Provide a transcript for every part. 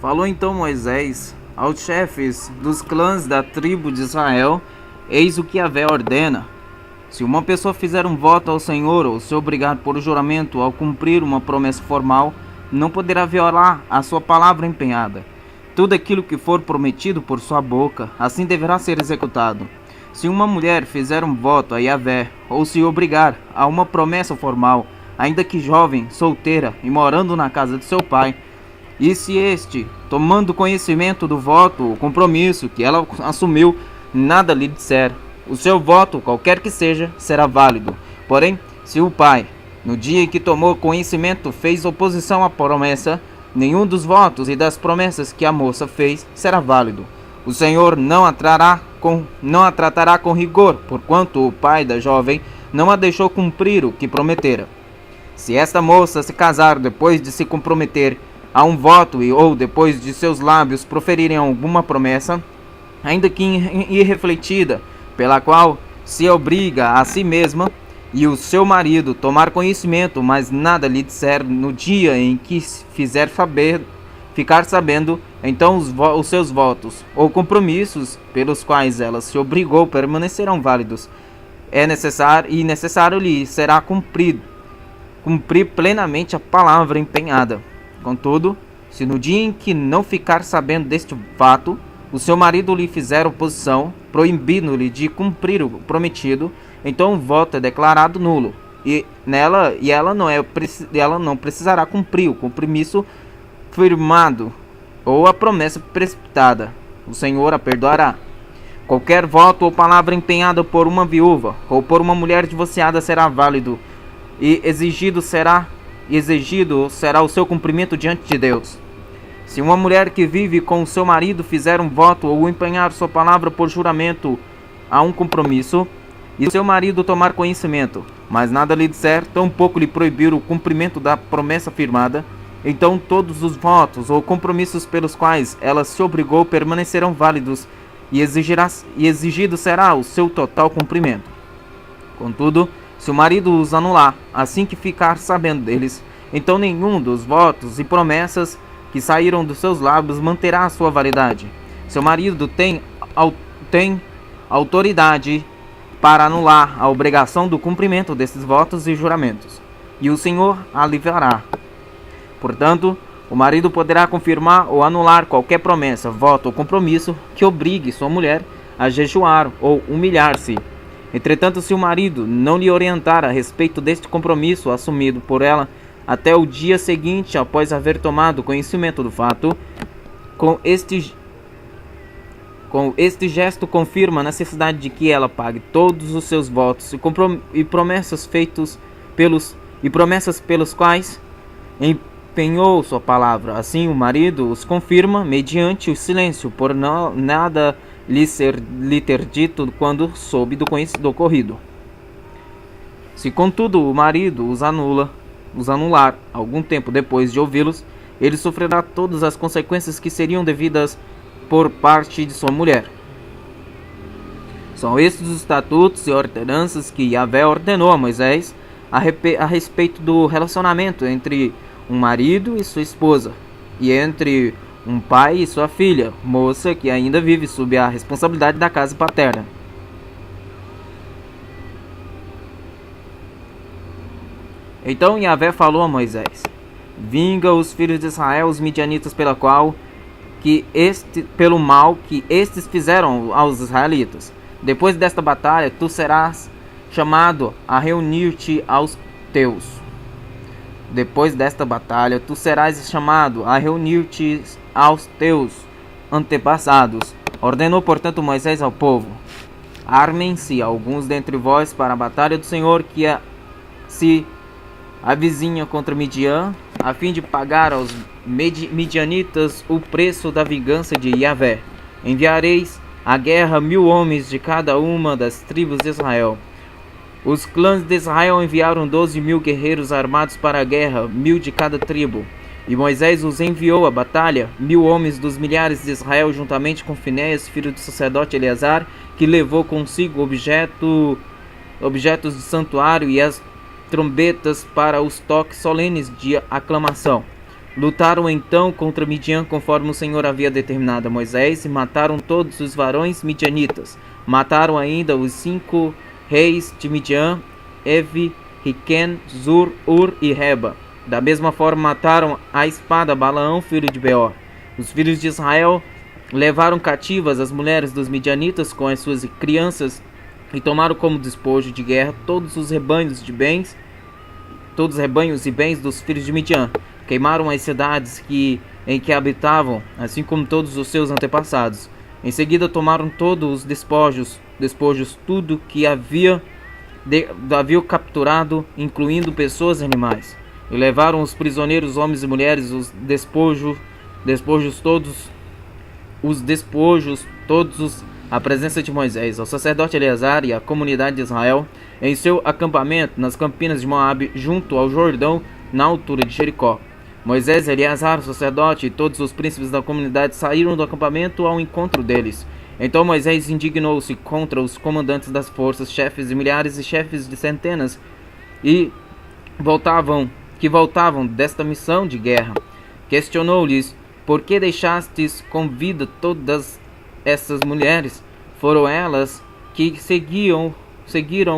Falou então Moisés aos chefes dos clãs da tribo de Israel: Eis o que Yahvé ordena. Se uma pessoa fizer um voto ao Senhor ou se obrigar por juramento ao cumprir uma promessa formal, não poderá violar a sua palavra empenhada. Tudo aquilo que for prometido por sua boca, assim deverá ser executado. Se uma mulher fizer um voto a Yahvé ou se obrigar a uma promessa formal, ainda que jovem, solteira e morando na casa de seu pai, e se este, tomando conhecimento do voto ou compromisso que ela assumiu, nada lhe disser, o seu voto, qualquer que seja, será válido. Porém, se o pai, no dia em que tomou conhecimento, fez oposição à promessa, nenhum dos votos e das promessas que a moça fez será válido. O Senhor não a tratará com rigor, porquanto o pai da jovem não a deixou cumprir o que prometera. Se esta moça se casar depois de se comprometer a um voto ou depois de seus lábios proferirem alguma promessa, ainda que irrefletida, pela qual se obriga a si mesma, e o seu marido tomar conhecimento, mas nada lhe disser no dia em que ficar sabendo, então os seus votos ou compromissos pelos quais ela se obrigou permanecerão válidos. É necessário lhe será cumprir plenamente a palavra empenhada. Contudo, se no dia em que não ficar sabendo deste fato, o seu marido lhe fizer oposição, proibindo-lhe de cumprir o prometido, então o voto é declarado nulo, e ela não precisará cumprir o compromisso firmado ou a promessa precipitada. O Senhor a perdoará. Qualquer voto ou palavra empenhada por uma viúva ou por uma mulher divorciada será válido, e exigido será o seu cumprimento diante de Deus. Se uma mulher que vive com o seu marido fizer um voto ou empenhar sua palavra por juramento a um compromisso, e seu marido tomar conhecimento, mas nada lhe disser, tampouco lhe proibir o cumprimento da promessa firmada, então todos os votos ou compromissos pelos quais ela se obrigou permanecerão válidos, e exigido será o seu total cumprimento. Contudo, se o marido os anular, assim que ficar sabendo deles, então nenhum dos votos e promessas que saíram dos seus lábios manterá a sua validade. Seu marido tem autoridade para anular a obrigação do cumprimento desses votos e juramentos, e o Senhor a livrará. Portanto, o marido poderá confirmar ou anular qualquer promessa, voto ou compromisso que obrigue sua mulher a jejuar ou humilhar-se. Entretanto, se o marido não lhe orientar a respeito deste compromisso assumido por ela até o dia seguinte após haver tomado conhecimento do fato, com este gesto confirma a necessidade de que ela pague todos os seus votos e promessas pelos quais empenhou sua palavra. Assim, o marido os confirma mediante o silêncio, por nada lhe ter dito quando soube do ocorrido. Se contudo o marido os anular algum tempo depois de ouvi-los, ele sofrerá todas as consequências que seriam devidas por parte de sua mulher. São estes os estatutos e ordenanças que Yahvé ordenou a Moisés a respeito do relacionamento entre um marido e sua esposa, e entre um pai e sua filha, moça que ainda vive sob a responsabilidade da casa paterna. Então Yahvé falou a Moisés: Vinga os filhos de Israel, os midianitas, pelo mal que estes fizeram aos israelitas. Depois desta batalha, tu serás chamado a reunir-te aos teus. Depois desta batalha, tu serás chamado a reunir-te aos teus antepassados. Ordenou, portanto, Moisés ao povo: Armem-se alguns dentre vós para a batalha do Senhor que se avizinha contra Midian, a fim de pagar aos midianitas o preço da vingança de Yahvé. Enviareis à guerra 1000 homens de cada uma das tribos de Israel. Os clãs de Israel enviaram 12.000 guerreiros armados para a guerra, 1000 de cada tribo. E Moisés os enviou à batalha, 1000 homens dos milhares de Israel, juntamente com Finéias, filho do sacerdote Eleazar, que levou consigo objetos de santuário e as trombetas para os toques solenes de aclamação. Lutaram então contra Midian conforme o Senhor havia determinado a Moisés e mataram todos os varões midianitas. Mataram ainda os 5 reis de Midian, Evi, Riquen, Zur, Ur e Reba. Da mesma forma mataram à espada Balaão, filho de Beor. Os filhos de Israel levaram cativas as mulheres dos midianitas com as suas crianças e tomaram como despojo de guerra todos os rebanhos e bens dos filhos de Midian. Queimaram as cidades em que habitavam, assim como todos os seus antepassados. Em seguida tomaram todos os despojos, tudo que haviam capturado, incluindo pessoas e animais. E levaram os prisioneiros, homens e mulheres, os despojos todos à presença de Moisés, ao sacerdote Eleazar e à comunidade de Israel, em seu acampamento nas campinas de Moabe, junto ao Jordão, na altura de Jericó. Moisés, Eleazar, o sacerdote e todos os príncipes da comunidade saíram do acampamento ao encontro deles. Então Moisés indignou-se contra os comandantes das forças, chefes de milhares e chefes de centenas, que voltavam desta missão de guerra. Questionou-lhes: por que deixastes com vida todas essas mulheres? Foram elas que seguiram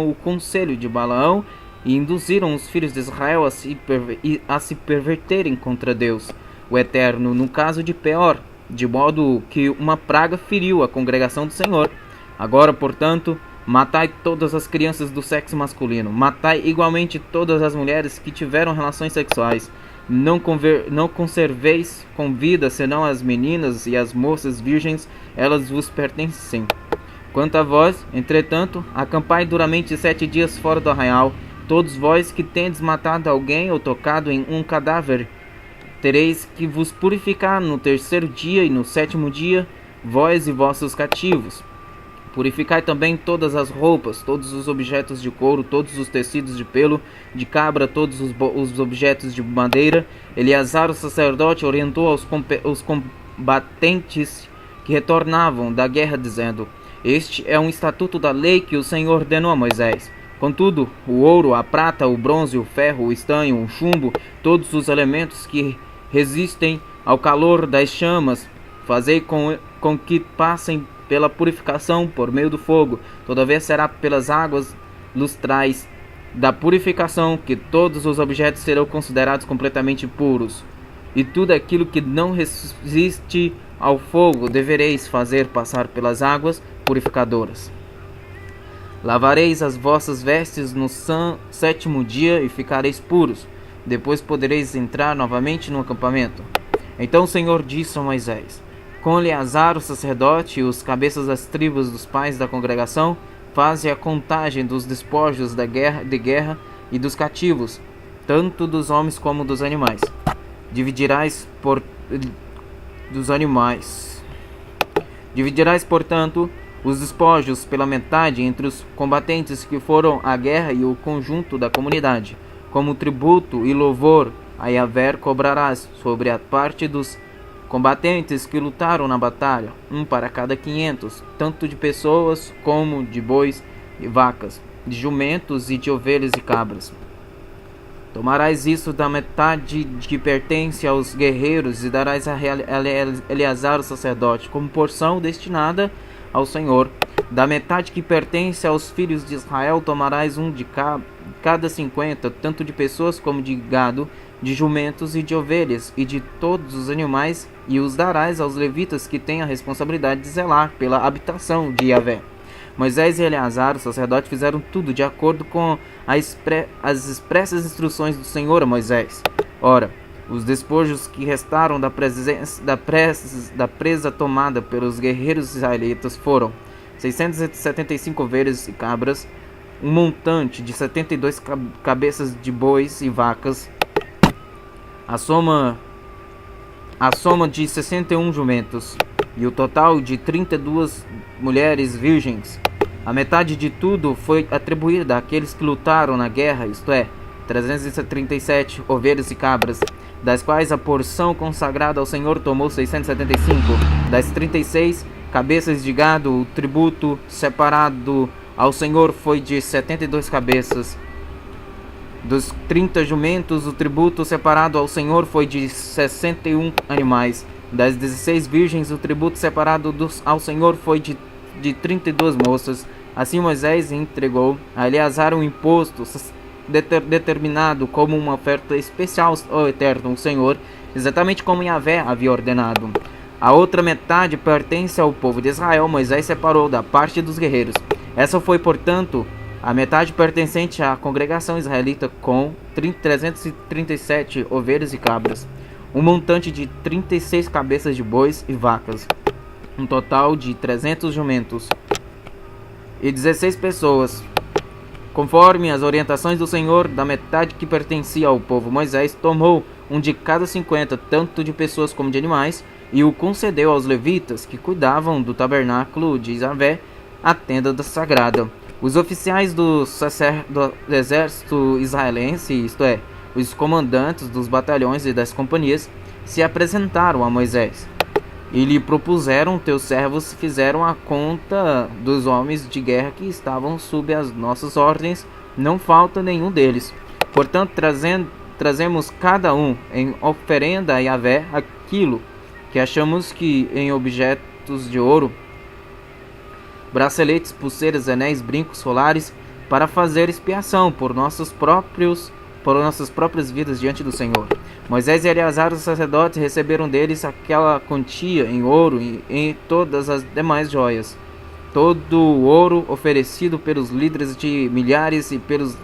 o conselho de Balaão e induziram os filhos de Israel a se perverterem contra Deus, o Eterno, no caso de Peor, de modo que uma praga feriu a congregação do Senhor. Agora, portanto, matai todas as crianças do sexo masculino, matai igualmente todas as mulheres que tiveram relações sexuais. Não conserveis com vida senão as meninas e as moças virgens, elas vos pertencem. Quanto a vós, entretanto, acampai duramente 7 dias fora do arraial. Todos vós que tendes matado alguém ou tocado em um cadáver, tereis que vos purificar no 3º dia e no 7º dia, vós e vossos cativos. Purificai também todas as roupas, todos os objetos de couro, todos os tecidos de pelo de cabra, todos os objetos de madeira. Eleazar, o sacerdote, orientou os combatentes que retornavam da guerra, dizendo: este é um estatuto da lei que o Senhor ordenou a Moisés. Contudo, o ouro, a prata, o bronze, o ferro, o estanho, o chumbo, todos os elementos que resistem ao calor das chamas, fazei com que passem pela purificação por meio do fogo. Todavia será pelas águas lustrais da purificação que todos os objetos serão considerados completamente puros. E tudo aquilo que não resiste ao fogo devereis fazer passar pelas águas purificadoras. Lavareis as vossas vestes no 7º dia e ficareis puros. Depois podereis entrar novamente no acampamento. Então o Senhor disse a Moisés: com Eleazar, o sacerdote, e os cabeças das tribos dos pais da congregação, faze a contagem dos despojos de guerra e dos cativos, tanto dos homens como dos animais. Dividirás, portanto, os despojos pela metade entre os combatentes que foram à guerra e o conjunto da comunidade. Como tributo e louvor a Yahvé cobrarás sobre a parte dos combatentes que lutaram na batalha, um para cada 500, tanto de pessoas como de bois e vacas, de jumentos e de ovelhas e cabras. Tomarás isso da metade que pertence aos guerreiros e darás a Eleazar, o sacerdote, como porção destinada ao Senhor. Da metade que pertence aos filhos de Israel tomarás um de cada 50, tanto de pessoas como de gado, de jumentos e de ovelhas, e de todos os animais, e os darás aos levitas que têm a responsabilidade de zelar pela habitação de Yahvé. Moisés e Eleazar, o sacerdote, fizeram tudo de acordo com as expressas instruções do Senhor a Moisés. Ora, os despojos que restaram da presa tomada pelos guerreiros israelitas foram 675 ovelhas e cabras, um montante de 72 cabeças de bois e vacas, a soma de 61 jumentos, e o total de 32 mulheres virgens. A metade de tudo foi atribuída àqueles que lutaram na guerra, isto é, 337 ovelhas e cabras, das quais a porção consagrada ao Senhor tomou 675. Das 36 cabeças de gado, o tributo separado ao Senhor foi de 72 cabeças. Dos 30 jumentos, o tributo separado ao Senhor foi de 61 animais. Das 16 virgens, o tributo separado ao Senhor foi de 32 moças. Assim Moisés entregou a Eleazar um imposto determinado como uma oferta especial ao Eterno, o Senhor, exatamente como Yahvé havia ordenado. A outra metade pertence ao povo de Israel. Moisés separou da parte dos guerreiros. Essa foi, portanto, a metade pertencente à congregação israelita, com 337 ovelhas e cabras, um montante de 36 cabeças de bois e vacas, um total de 300 jumentos e 16 pessoas. Conforme as orientações do Senhor, da metade que pertencia ao povo, Moisés tomou um de cada 50, tanto de pessoas como de animais, e o concedeu aos levitas que cuidavam do tabernáculo de Yahvé, a tenda da sagrada. Os oficiais do exército israelense, isto é, os comandantes dos batalhões e das companhias, se apresentaram a Moisés e lhe propuseram: teus servos fizeram a conta dos homens de guerra que estavam sob as nossas ordens, não falta nenhum deles. Portanto, trazemos cada um em oferenda a Yahvé aquilo que achamos que em objetos de ouro, braceletes, pulseiras, anéis, brincos solares, para fazer expiação por nossas próprias vidas diante do Senhor. Moisés e Eleazar, os sacerdotes, receberam deles aquela quantia em ouro e em todas as demais joias. Todo o ouro oferecido pelos líderes de milhares e pelos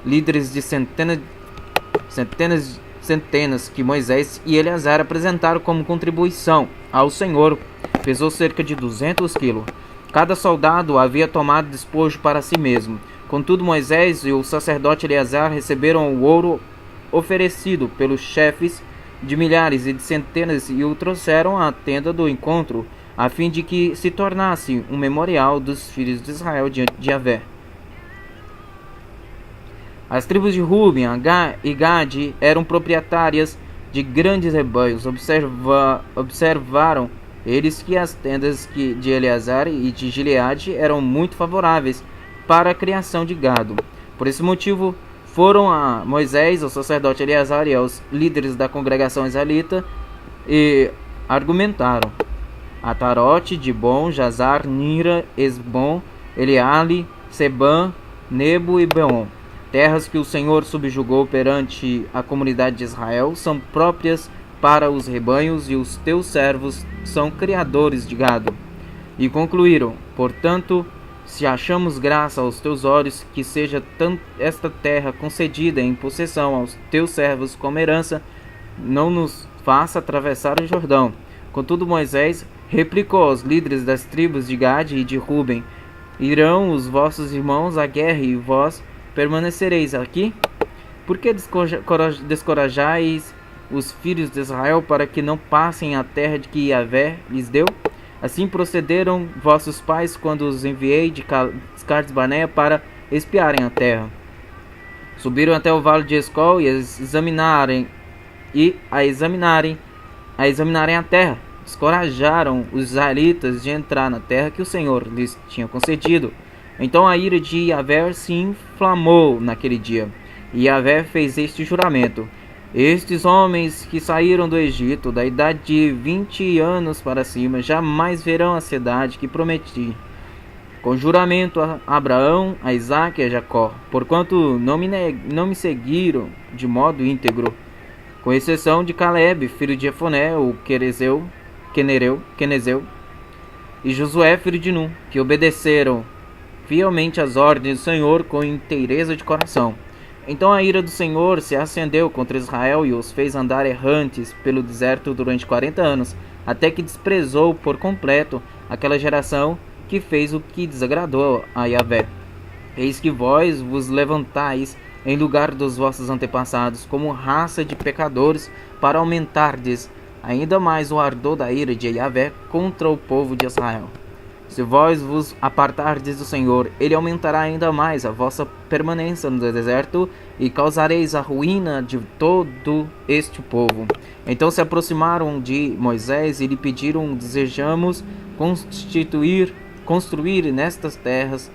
líderes de centenas que Moisés e Eleazar apresentaram como contribuição ao Senhor, pesou cerca de 200 quilos. Cada soldado havia tomado despojo para si mesmo. Contudo, Moisés e o sacerdote Eleazar receberam o ouro oferecido pelos chefes de milhares e de centenas e o trouxeram à tenda do encontro, a fim de que se tornasse um memorial dos filhos de Israel diante de Yahvé. As tribos de Ruben e Gade eram proprietárias de grandes rebanhos. Observaram eles que as tendas de Eleazar e de Gileade eram muito favoráveis para a criação de gado. Por esse motivo, foram a Moisés, ao sacerdote Eleazar e aos líderes da congregação israelita e argumentaram: Atarote, Dibon, Jazar, Nira, Esbom, Eleale, Sebã, Nebo e Beon. Terras que o Senhor subjugou perante a comunidade de Israel são próprias para os rebanhos, e os teus servos são criadores de gado. E concluíram: portanto, se achamos graça aos teus olhos, que seja esta terra concedida em possessão aos teus servos como herança, não nos faça atravessar o Jordão. Contudo, Moisés replicou aos líderes das tribos de Gade e de Ruben: irão os vossos irmãos à guerra e vós permanecereis aqui? Por que descorajais os filhos de Israel para que não passem a terra de que Yahvé lhes deu? Assim procederam vossos pais quando os enviei de Cades Barneia para espiarem a terra. Subiram até o vale de Escol e examinarem a terra. Descorajaram os israelitas de entrar na terra que o Senhor lhes tinha concedido. Então a ira de Yahvé se inflamou naquele dia, e Yahvé fez este juramento: estes homens que saíram do Egito, da idade de 20 anos para cima, jamais verão a cidade que prometi, com juramento a Abraão, a Isaque e a Jacó, porquanto não me seguiram de modo íntegro, com exceção de Caleb, filho de Jefoné, o Quenezeu, e Josué, filho de Nun, que obedeceram fielmente às ordens do Senhor com inteireza de coração. Então a ira do Senhor se acendeu contra Israel e os fez andar errantes pelo deserto durante 40 anos, até que desprezou por completo aquela geração que fez o que desagradou a Yahvé. Eis que vós vos levantais em lugar dos vossos antepassados como raça de pecadores, para aumentardes ainda mais o ardor da ira de Yahvé contra o povo de Israel. Se vós vos apartardes do Senhor, ele aumentará ainda mais a vossa permanência no deserto e causareis a ruína de todo este povo. Então se aproximaram de Moisés e lhe pediram: desejamos construir nestas terras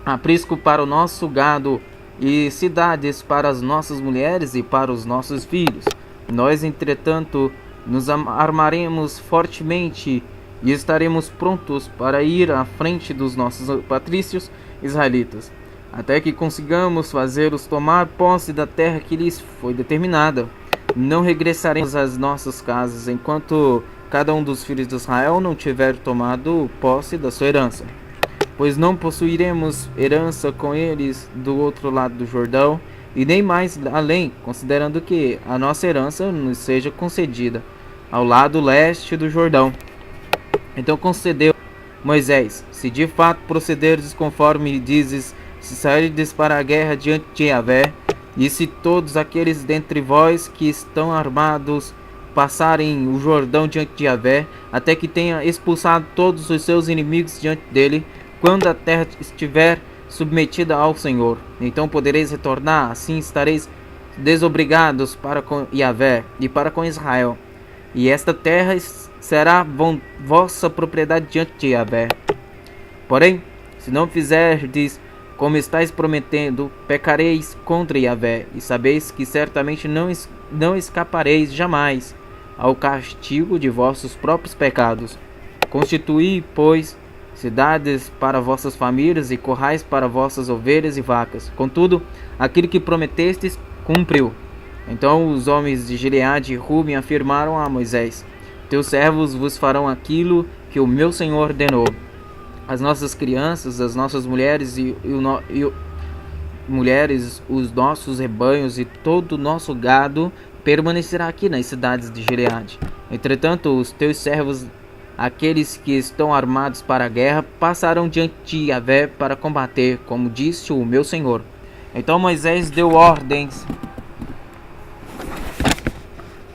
aprisco para o nosso gado e cidades para as nossas mulheres e para os nossos filhos. Nós, entretanto, nos armaremos fortemente e estaremos prontos para ir à frente dos nossos patrícios israelitas, até que consigamos fazê-los tomar posse da terra que lhes foi determinada. Não regressaremos às nossas casas enquanto cada um dos filhos de Israel não tiver tomado posse da sua herança, pois não possuiremos herança com eles do outro lado do Jordão, e nem mais além, considerando que a nossa herança nos seja concedida ao lado leste do Jordão. Então concedeu Moisés: se de fato procederdes conforme dizes, se sairdes para a guerra diante de Yahvé, e se todos aqueles dentre vós que estão armados passarem o Jordão diante de Yahvé, até que tenha expulsado todos os seus inimigos diante dele, quando a terra estiver submetida ao Senhor, então podereis retornar, assim estareis desobrigados para com Yahvé e para com Israel, e esta terra será vossa propriedade diante de Yahvé. Porém, se não fizerdes como estáis prometendo, pecareis contra Yahvé, e sabeis que certamente não escapareis jamais ao castigo de vossos próprios pecados. Constituí, pois, cidades para vossas famílias e currais para vossas ovelhas e vacas. Contudo, aquilo que prometestes, cumpriu. Então os homens de Gileade e Ruben afirmaram a Moisés: teus servos vos farão aquilo que o meu Senhor ordenou. As nossas crianças, as nossas mulheres os nossos rebanhos e todo o nosso gado permanecerá aqui nas cidades de Gileade. Entretanto, os teus servos, aqueles que estão armados para a guerra, passarão diante de Yahvé para combater, como disse o meu Senhor. Então Moisés deu ordens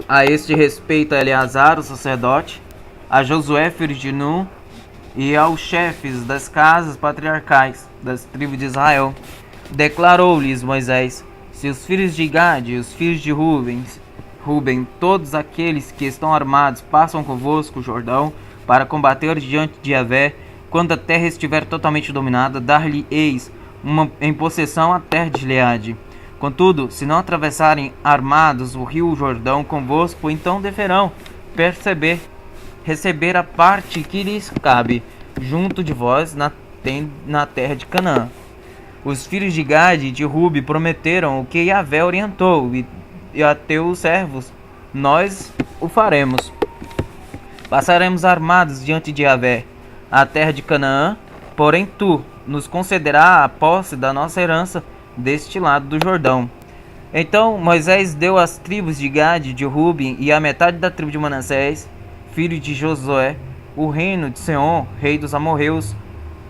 a este respeito a Eleazar, o sacerdote, a Josué, filho de Nun, e aos chefes das casas patriarcais das tribos de Israel. Declarou-lhes Moisés: se os filhos de Gade e os filhos de Ruben, todos aqueles que estão armados, passam convosco o Jordão para combater diante de Yahvé, quando a terra estiver totalmente dominada, dar-lhe-eis em possessão a terra de Gileade. Contudo, se não atravessarem armados o rio Jordão convosco, então deverão receber a parte que lhes cabe junto de vós na terra de Canaã. Os filhos de Gade e de Ruben prometeram o que Yahvé orientou, e a teus servos nós o faremos. Passaremos armados diante de Yahvé a terra de Canaã, porém tu nos concederá a posse da nossa herança deste lado do Jordão. Então Moisés deu às tribos de Gade e de Ruben e à metade da tribo de Manassés, filho de Josué, o reino de Seom, rei dos amorreus,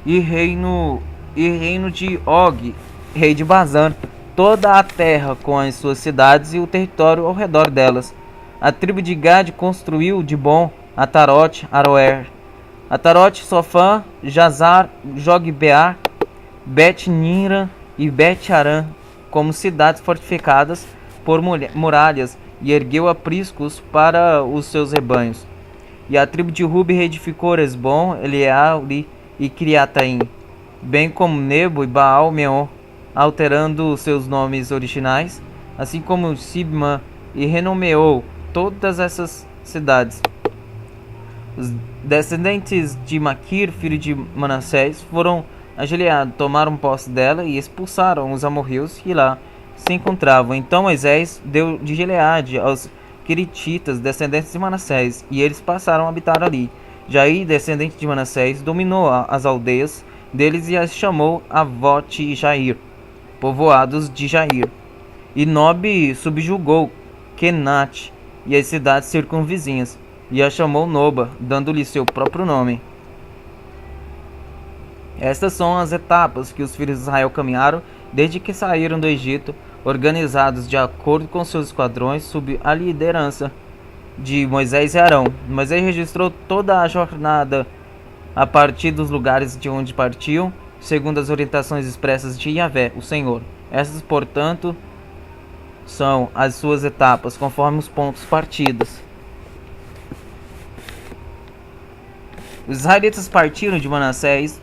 e reino de Og, rei de Bazã, toda a terra com as suas cidades e o território ao redor delas. A tribo de Gade construiu de bom Atarote, Aroer, Atarote, Sofã, Jazar, Jogbeá, Bet-Nira e Bet-Arã como cidades fortificadas por muralhas, e ergueu apriscos para os seus rebanhos. E a tribo de Ruben reedificou Esbom, Eleale e Criataim, bem como Nebo e Baal-Meon, alterando seus nomes originais, assim como Sibma, e renomeou todas essas cidades. Os descendentes de Maquir, filho de Manassés, foram a Gileade, tomaram posse dela e expulsaram os amorreus que lá se encontravam. Então Moisés deu de Gileade aos querititas, descendentes de Manassés, e eles passaram a habitar ali. Jair, descendente de Manassés, dominou as aldeias deles e as chamou Avote e Jair, povoados de Jair. E Nob subjugou Kenate e as cidades circunvizinhas, e a chamou Noba, dando-lhe seu próprio nome. Estas são as etapas que os filhos de Israel caminharam desde que saíram do Egito, organizados de acordo com seus esquadrões, sob a liderança de Moisés e Arão. Moisés registrou toda a jornada a partir dos lugares de onde partiam, segundo as orientações expressas de Yahvé, o Senhor. Essas, portanto, são as suas etapas, conforme os pontos partidos. Os israelitas partiram de Manassés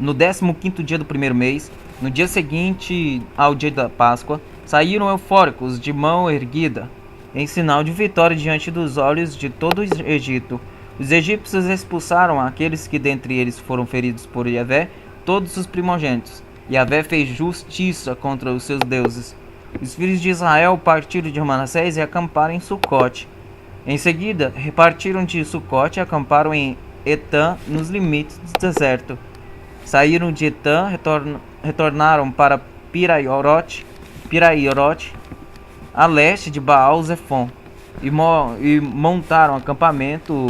no 15º dia do primeiro mês, No dia seguinte ao dia da Páscoa, saíram eufóricos de mão erguida, em sinal de vitória diante dos olhos de todo o Egito. Os egípcios expulsaram aqueles que dentre eles foram feridos por Yahvé, todos os primogênitos. Yahvé fez justiça contra os seus deuses. Os filhos de Israel partiram de Manassés e acamparam em Sucote. Em seguida, repartiram de Sucote e acamparam em Etã, nos limites do deserto. Saíram de Etã, retornaram para Piraiorote, a leste de Baal-Zephon, e montaram acampamento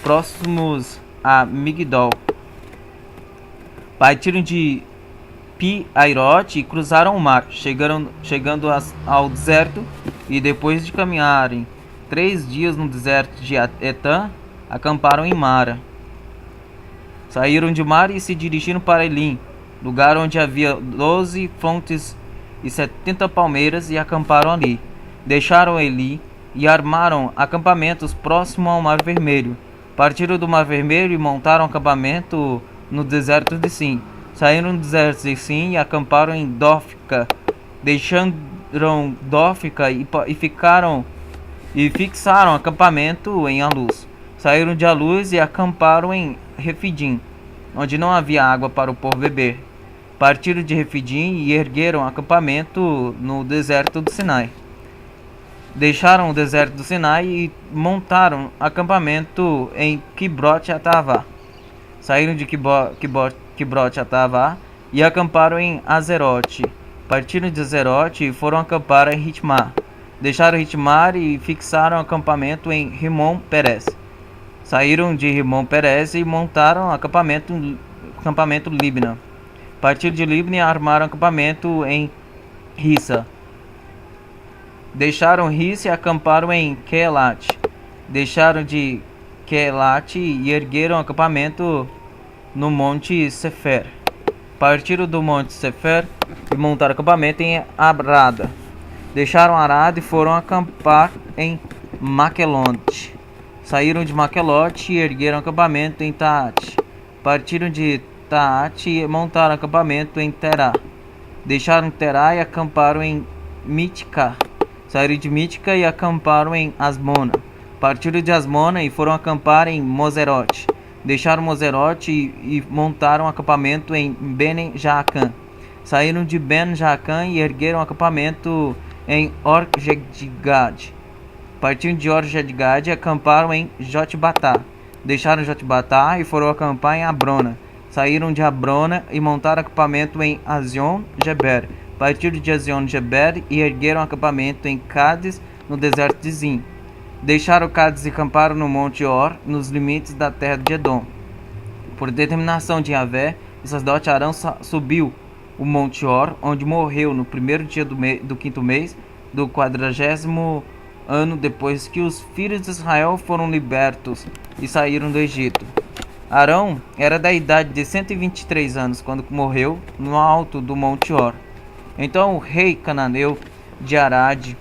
próximos a Migdol. Partiram de Pi-Airote e cruzaram o mar, chegando ao deserto, e depois de caminharem 3 dias no deserto de Etã, acamparam em Mara. Saíram de Mara e se dirigiram para Elim, lugar onde havia 12 fontes e 70 palmeiras, e acamparam ali. Deixaram Elim e armaram acampamentos próximo ao Mar Vermelho. Partiram do Mar Vermelho e montaram acampamento no deserto de Sim. Saíram do deserto de Sim e acamparam em Dófica. Deixaram Dófica e fixaram acampamento em Aluz. Saíram de Aluz e acamparam em Refidim, onde não havia água para o povo beber. Partiram de Refidim e ergueram acampamento no deserto do Sinai. Deixaram o deserto do Sinai e montaram acampamento em Quibrote-Atavá. Saíram de Quibrote-Atavá e acamparam em Azerote. Partiram de Azerote e foram acampar em Ritmá. Deixaram Ritmar e fixaram acampamento em Rimon-Perez. Saíram de Rimon-Perez e montaram acampamento Libna. Partiram de Libna e armaram acampamento em Rissa. Deixaram Rissa e acamparam em Keelat. Deixaram de Keelat e ergueram acampamento no Monte Sefer. Partiram do Monte Sefer e montaram acampamento em Arada. Deixaram Arada e foram acampar em Maquelonte. Saíram de Maquelote e ergueram acampamento em Taate. Partiram de Taate e montaram acampamento em Terá. Deixaram Terá e acamparam em Mitica. Saíram de Mitica e acamparam em Asmona. Partiram de Asmona e foram acampar em Moserote. Deixaram Moserote e montaram acampamento em Ben-Jaacã. Saíram de Ben-Jaacã e ergueram acampamento em Or-Gedgad. Partiram de Or-Gedgad e acamparam em Jotbatá. Deixaram Jotbatá e foram acampar em Abrona. Saíram de Abrona e montaram acampamento em Azion-Geber. Partiram de Azion-Geber e ergueram acampamento em Cádiz, no deserto de Zim. Deixaram Cádiz e acamparam no Monte Or, nos limites da terra de Edom. Por determinação de Yahvé, o sacerdote Arão subiu o Monte Or, onde morreu no primeiro dia do quinto mês do 40º ano depois que os filhos de Israel foram libertos e saíram do Egito. Arão era da idade de 123 anos quando morreu no alto do Monte Or. Então o rei cananeu de Arad,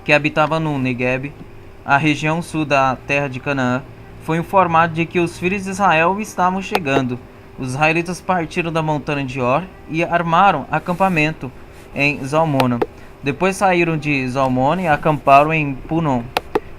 que habitava no Negueb, a região sul da terra de Canaã, foi informado de que os filhos de Israel estavam chegando. Os israelitas partiram da montanha de Or e armaram acampamento em Zalmona. Depois saíram de Zalmona e acamparam em Punon.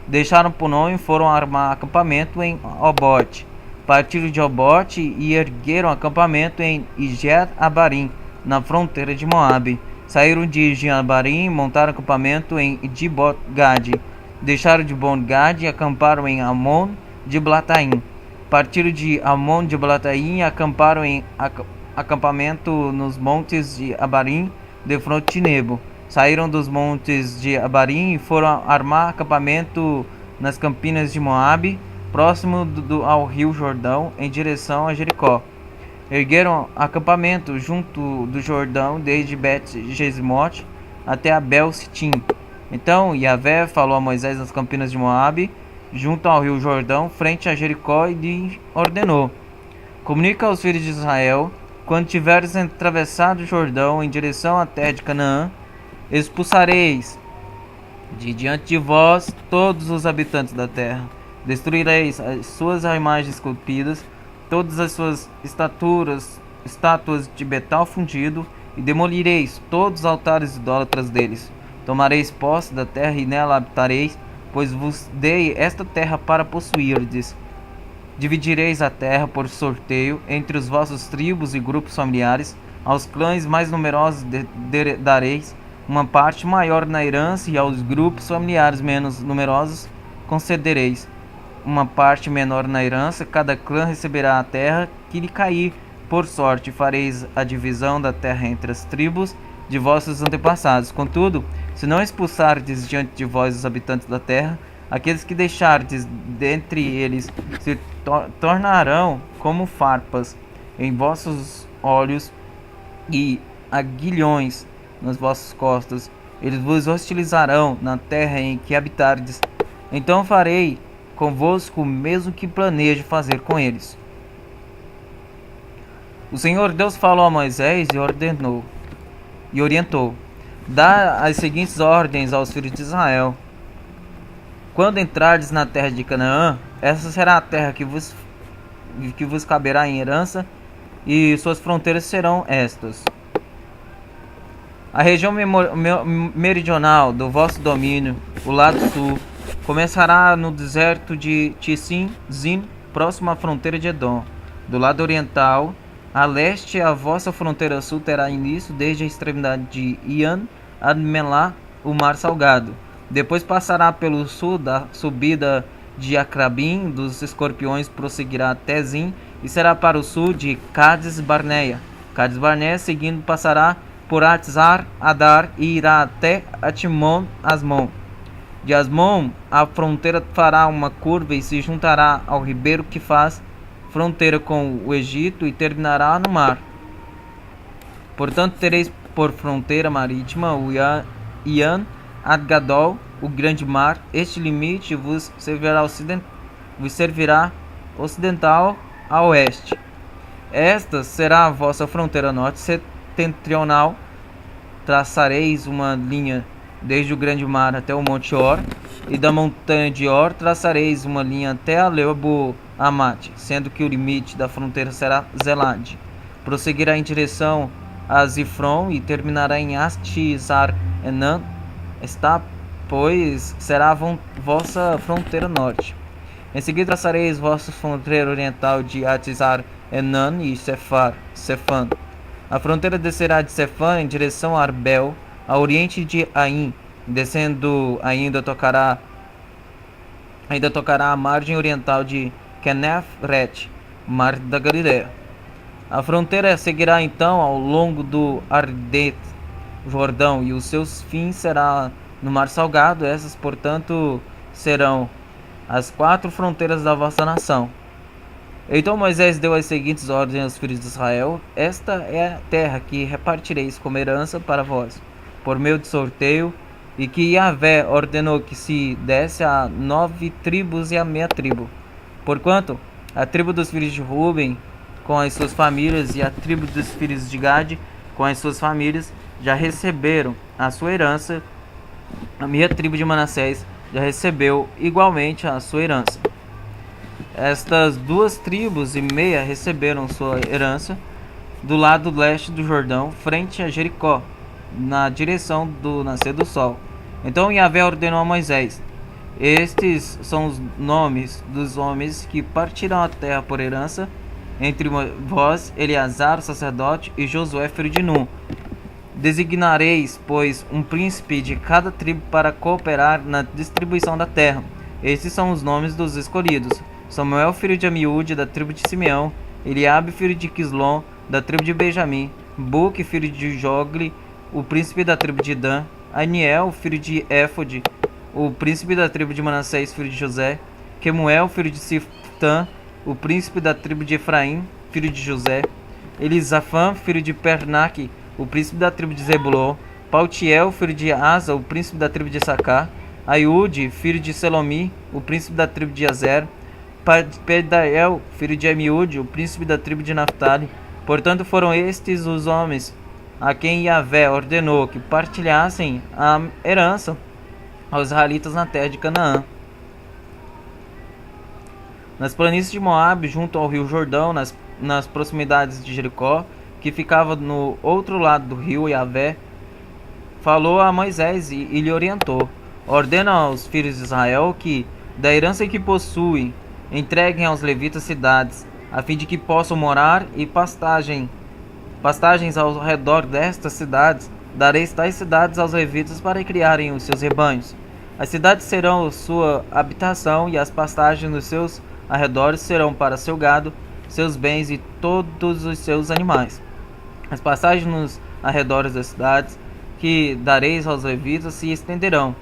Deixaram Punon e foram armar acampamento em Obote. Partiram de Obote e ergueram acampamento em Ijer-Abarim, na fronteira de Moabe. Saíram de Ijer-Abarim e montaram acampamento em Dibot-Gade. Deixaram de Bon-Gade e acamparam em Amon de Blataim. Partiram de Amon de Blataim e acamparam em acampamento nos montes de Abarim, de fronte de Nebo. Saíram dos montes de Abarim e foram armar acampamento nas campinas de Moabe, próximo ao rio Jordão, em direção a Jericó. Ergueram acampamento junto do Jordão, desde Bet-Jesimote até Abel-Sitim. Então Yahvé falou a Moisés nas campinas de Moabe, junto ao rio Jordão, frente a Jericó, e lhe ordenou: comunica aos filhos de Israel, quando tiveres atravessado o Jordão em direção à terra de Canaã, expulsareis de diante de vós todos os habitantes da terra. Destruireis as suas imagens esculpidas, todas as suas estátuas de metal fundido e demolireis todos os altares idólatras deles. Tomareis posse da terra e nela habitareis, pois vos dei esta terra para possuirdes. Dividireis a terra por sorteio entre os vossos tribos e grupos familiares. Aos clãs mais numerosos dareis uma parte maior na herança, e aos grupos familiares menos numerosos concedereis uma parte menor na herança. Cada clã receberá a terra que lhe cair por sorte. Fareis a divisão da terra entre as tribos de vossos antepassados. Contudo, se não expulsardes diante de vós os habitantes da terra, aqueles que deixardes dentre eles se tornarão como farpas em vossos olhos e aguilhões nas vossas costas. Eles vos hostilizarão na terra em que habitardes. Então farei convosco o mesmo que planejo fazer com eles. O Senhor Deus falou a Moisés e orientou: dá as seguintes ordens aos filhos de Israel. Quando entrardes na terra de Canaã, essa será a terra que vos caberá em herança, e suas fronteiras serão estas: a região meridional do vosso domínio, o lado sul, começará no deserto de Tissim-Zin, próximo à fronteira de Edom. Do lado oriental, a leste, a vossa fronteira sul terá início desde a extremidade de Ian Admelá, o mar salgado. Depois passará pelo sul da subida de Acrabim dos escorpiões, prosseguirá até Zin e será para o sul de Cades Barneia. Cades Barneia, seguindo, passará por Atzar Adar e irá até Atimon Asmon. De Asmon, a fronteira fará uma curva e se juntará ao ribeiro que faz fronteira com o Egito e terminará no mar. Portanto, tereis por fronteira marítima o Ian Adgadol, o grande mar. Este limite vos servirá ocidental a oeste. Esta será a vossa fronteira norte setentrional. Traçareis uma linha desde o grande mar até o monte Or, e da montanha de Or traçareis uma linha até a Lebo Amate, sendo que o limite da fronteira será Zelade. Prosseguirá em direção a Zifron e terminará em Astizar Enan. Esta, pois, será a vossa fronteira norte. Em seguida traçareis vossa fronteira oriental de Atizar Enan e Sefan. A fronteira descerá de Sefan em direção a Arbel, a oriente de Ain. Descendo ainda tocará a margem oriental de Kenefret, mar da Galileia. A fronteira seguirá então ao longo do Ardet, Jordão, e os seus fins será no mar salgado. Essas, portanto, serão as 4 fronteiras da vossa nação. Então Moisés deu as seguintes ordens aos filhos de Israel: esta é a terra que repartireis como herança para vós, por meio de sorteio, e que Yahvé ordenou que se desse a 9 tribos e a meia tribo. Porquanto a tribo dos filhos de Ruben, com as suas famílias, e a tribo dos filhos de Gade, com as suas famílias, já receberam a sua herança, a meia tribo de Manassés já recebeu igualmente a sua herança. Estas 2 tribos e meia receberam sua herança do lado leste do Jordão, frente a Jericó, na direção do nascer do sol. Então Yahvé ordenou a Moisés: estes são os nomes dos homens que partirão a terra por herança entre vós, Eleazar, o sacerdote, e Josué, filho de Nun. Designareis, pois, um príncipe de cada tribo para cooperar na distribuição da terra. Estes são os nomes dos escolhidos: Samuel, filho de Amiúde, da tribo de Simeão; Eliabe, filho de Quislom, da tribo de Benjamim; Buque, filho de Jogli, o príncipe da tribo de Dan; Aniel, filho de Éfode, o príncipe da tribo de Manassés, filho de José; Quemuel, filho de Siftã, o príncipe da tribo de Efraim, filho de José; Elisafã, filho de Pernaque, o príncipe da tribo de Zebulon; Paltiel, filho de Asa, o príncipe da tribo de Issacar; Aiude, filho de Selomi, o príncipe da tribo de Azer; Pedael, filho de Amiúde, o príncipe da tribo de Naphtali. Portanto, foram estes os homens a quem Yahvé ordenou que partilhassem a herança aos israelitas na terra de Canaã. Nas planícies de Moabe, junto ao rio Jordão, nas proximidades de Jericó, que ficava no outro lado do rio, Yahvé falou a Moisés e lhe orientou: ordena aos filhos de Israel que, da herança que possuem, entreguem aos levitas cidades, a fim de que possam morar e pastagens ao redor destas cidades. Dareis tais cidades aos levitas para criarem os seus rebanhos. As cidades serão sua habitação, e as pastagens nos seus arredores serão para seu gado, seus bens e todos os seus animais. As pastagens nos arredores das cidades que dareis aos levitas se estenderão,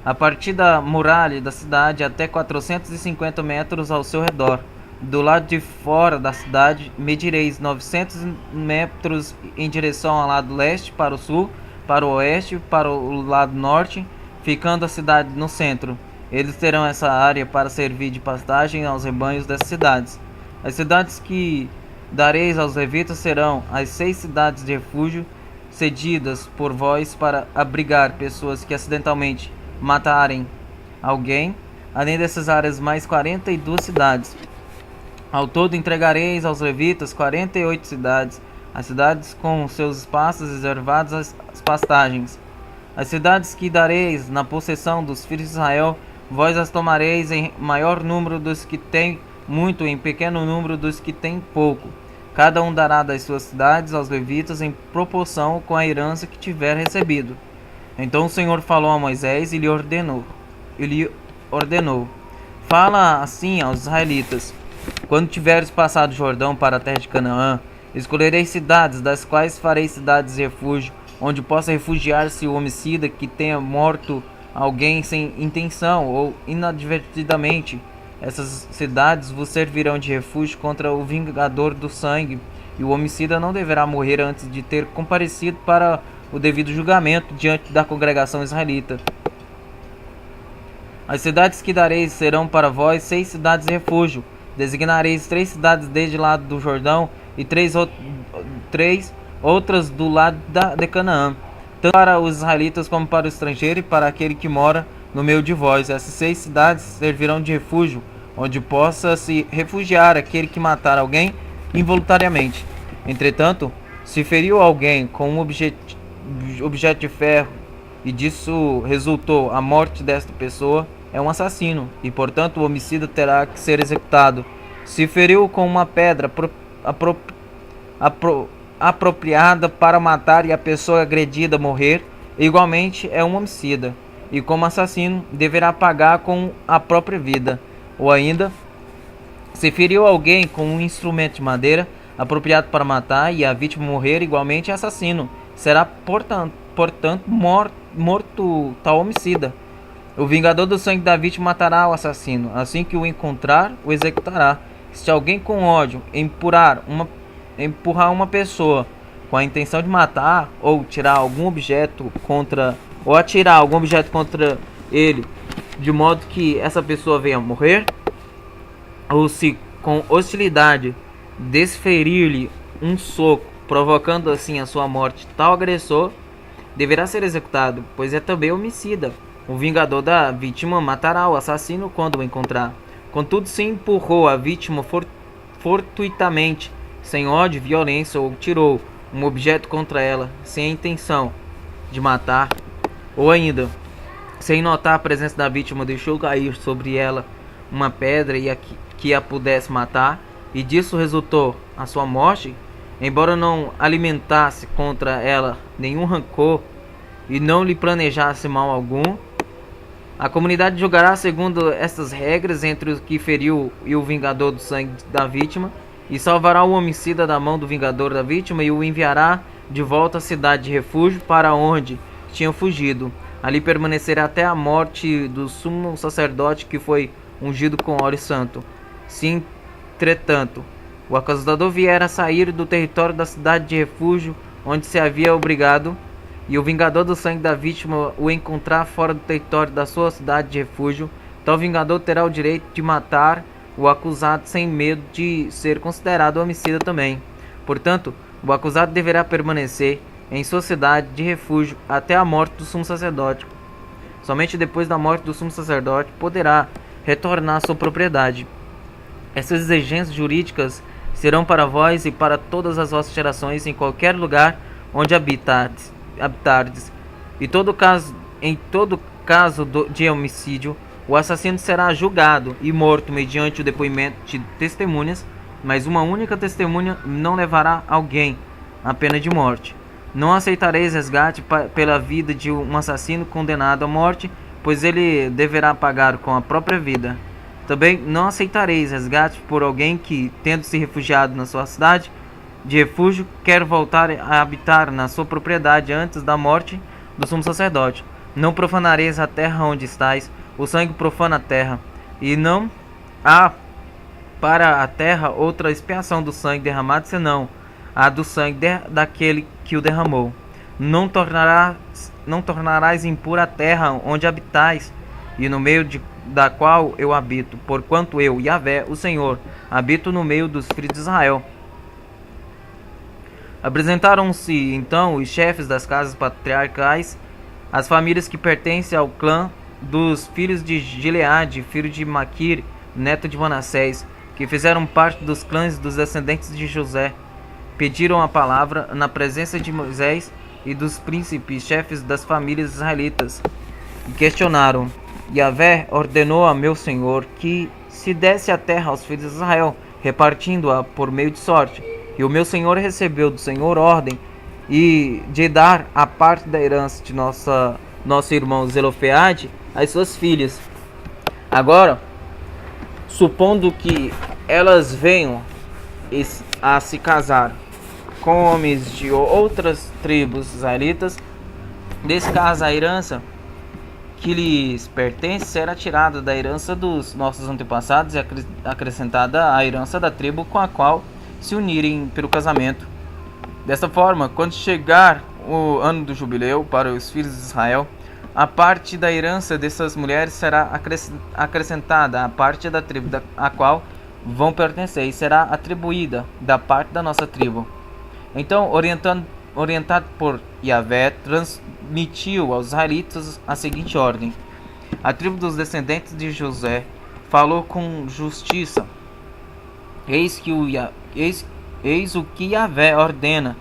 a partir da muralha da cidade até 450 metros ao seu redor. Do lado de fora da cidade medireis 900 metros em direção ao lado leste, para o sul, para o oeste, para o lado norte, ficando a cidade no centro. Eles terão essa área para servir de pastagem aos rebanhos dessas cidades. As cidades que dareis aos levitas serão as 6 cidades de refúgio, cedidas por vós para abrigar pessoas que acidentalmente matarem alguém, além dessas áreas mais 42 cidades. Ao todo entregareis aos levitas 48 cidades, as cidades com seus espaços reservados às pastagens. As cidades que dareis na possessão dos filhos de Israel, vós as tomareis em maior número dos que têm muito, em pequeno número dos que têm pouco. Cada um dará das suas cidades aos levitas em proporção com a herança que tiver recebido. Então o Senhor falou a Moisés e lhe ordenou: fala assim aos israelitas: quando tiveres passado o Jordão para a terra de Canaã, escolhereis cidades, das quais fareis cidades de refúgio, onde possa refugiar-se o homicida que tenha morto alguém sem intenção ou inadvertidamente. Essas cidades vos servirão de refúgio contra o vingador do sangue, e o homicida não deverá morrer antes de ter comparecido para o devido julgamento diante da congregação israelita. As cidades que dareis serão para vós 6 cidades de refúgio. Designareis 3 cidades desde o lado do Jordão e 3 outras do lado de Canaã, tanto para os israelitas como para o estrangeiro e para aquele que mora no meio de vós. Essas 6 cidades servirão de refúgio, onde possa se refugiar aquele que matar alguém involuntariamente. Entretanto, se feriu alguém com um objeto de ferro e disso resultou a morte desta pessoa, é um assassino, e portanto o homicida terá que ser executado. Se feriu com uma pedra apropriada para matar e a pessoa agredida morrer, igualmente é um homicida, e como assassino deverá pagar com a própria vida. Ou ainda, se feriu alguém com um instrumento de madeira apropriado para matar e a vítima morrer, igualmente é assassino, será portanto morto tal homicida. O vingador do sangue da vítima matará o assassino, assim que o encontrar, o executará. Se alguém com ódio empurrar uma pessoa com a intenção de matar ou atirar algum objeto contra ele, de modo que essa pessoa venha a morrer, ou se com hostilidade desferir-lhe um soco, provocando assim a sua morte, tal agressor deverá ser executado, pois é também homicida. O vingador da vítima matará o assassino quando o encontrar. Contudo, se empurrou a vítima fortuitamente, sem ódio e violência, ou tirou um objeto contra ela, sem a intenção de matar, ou ainda, sem notar a presença da vítima, deixou cair sobre ela uma pedra que a pudesse matar, e disso resultou a sua morte, embora não alimentasse contra ela nenhum rancor e não lhe planejasse mal algum, a comunidade julgará segundo estas regras entre o que feriu e o vingador do sangue da vítima, e salvará o homicida da mão do vingador da vítima e o enviará de volta à cidade de refúgio para onde tinha fugido. Ali permanecerá até a morte do sumo sacerdote que foi ungido com óleo santo. Se, entretanto, o acusador vier a sair do território da cidade de refúgio onde se havia obrigado, e o vingador do sangue da vítima o encontrar fora do território da sua cidade de refúgio, tal vingador terá o direito de matar o acusado sem medo de ser considerado homicida também. Portanto, o acusado deverá permanecer em sua cidade de refúgio até a morte do sumo sacerdote. Somente depois da morte do sumo sacerdote poderá retornar à sua propriedade. Essas exigências jurídicas serão para vós e para todas as vossas gerações em qualquer lugar onde habitardes. E em todo caso de homicídio, o assassino será julgado e morto mediante o depoimento de testemunhas, mas uma única testemunha não levará alguém à pena de morte. Não aceitareis resgate pela vida de um assassino condenado à morte, pois ele deverá pagar com a própria vida. Também não aceitareis resgate por alguém que, tendo se refugiado na sua cidade de refúgio, quer voltar a habitar na sua propriedade antes da morte do sumo sacerdote. Não profanareis a terra onde estais, o sangue profana a terra, e não há para a terra outra expiação do sangue derramado senão a do sangue daquele que o derramou. Não tornarás impura a terra onde habitais, e no meio da qual eu habito, porquanto eu, Yahvé, o Senhor, habito no meio dos filhos de Israel. Apresentaram-se então os chefes das casas patriarcais, as famílias que pertencem ao clã dos filhos de Gileade, filho de Maquir, neto de Manassés, que fizeram parte dos clãs dos descendentes de José. Pediram a palavra na presença de Moisés e dos príncipes, chefes das famílias israelitas, e questionaram. Yahvé ordenou a meu senhor que se desse a terra aos filhos de Israel, repartindo-a por meio de sorte. E o meu senhor recebeu do Senhor ordem de dar a parte da herança de nosso irmão Zelofeade às suas filhas. Agora, supondo que elas venham a se casar com homens de outras tribos israelitas, desse caso a herança que lhes pertence será tirada da herança dos nossos antepassados e acrescentada à herança da tribo com a qual se unirem pelo casamento. Desta forma, quando chegar o ano do jubileu para os filhos de Israel, a parte da herança dessas mulheres será acrescentada à parte da tribo a qual vão pertencer e será atribuída da parte da nossa tribo. Então, orientado por Yahvé, transmitiu aos israelitas a seguinte ordem: a tribo dos descendentes de José falou com justiça. Eis o que Yahvé ordena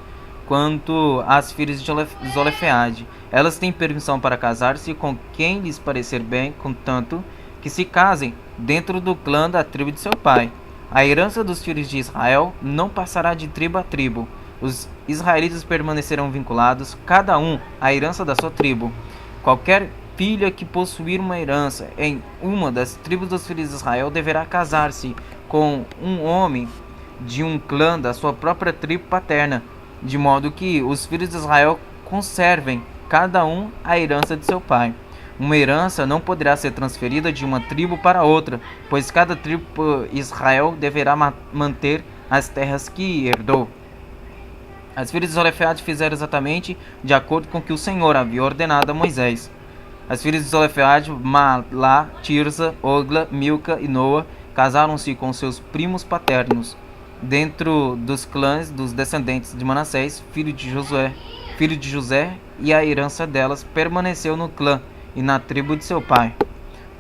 quanto às filhas de Zelofeade. Elas têm permissão para casar-se com quem lhes parecer bem, contanto que se casem dentro do clã da tribo de seu pai. A herança dos filhos de Israel não passará de tribo a tribo. Os israelitas permanecerão vinculados, cada um, à herança da sua tribo. Qualquer filha que possuir uma herança em uma das tribos dos filhos de Israel deverá casar-se com um homem de um clã da sua própria tribo paterna, de modo que os filhos de Israel conservem, cada um, a herança de seu pai. Uma herança não poderá ser transferida de uma tribo para outra, pois cada tribo de Israel deverá manter as terras que herdou. As filhas de Zelofeade fizeram exatamente de acordo com o que o Senhor havia ordenado a Moisés. As filhas de Zelofeade, Malá, Tirza, Ogla, Milca e Noa, casaram-se com seus primos paternos, dentro dos clãs dos descendentes de Manassés, filho de José, e a herança delas permaneceu no clã e na tribo de seu pai.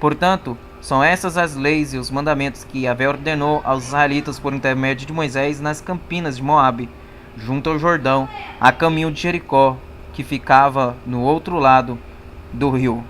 Portanto, são essas as leis e os mandamentos que Yahvé ordenou aos israelitas por intermédio de Moisés nas campinas de Moabe, junto ao Jordão, a caminho de Jericó, que ficava no outro lado do rio.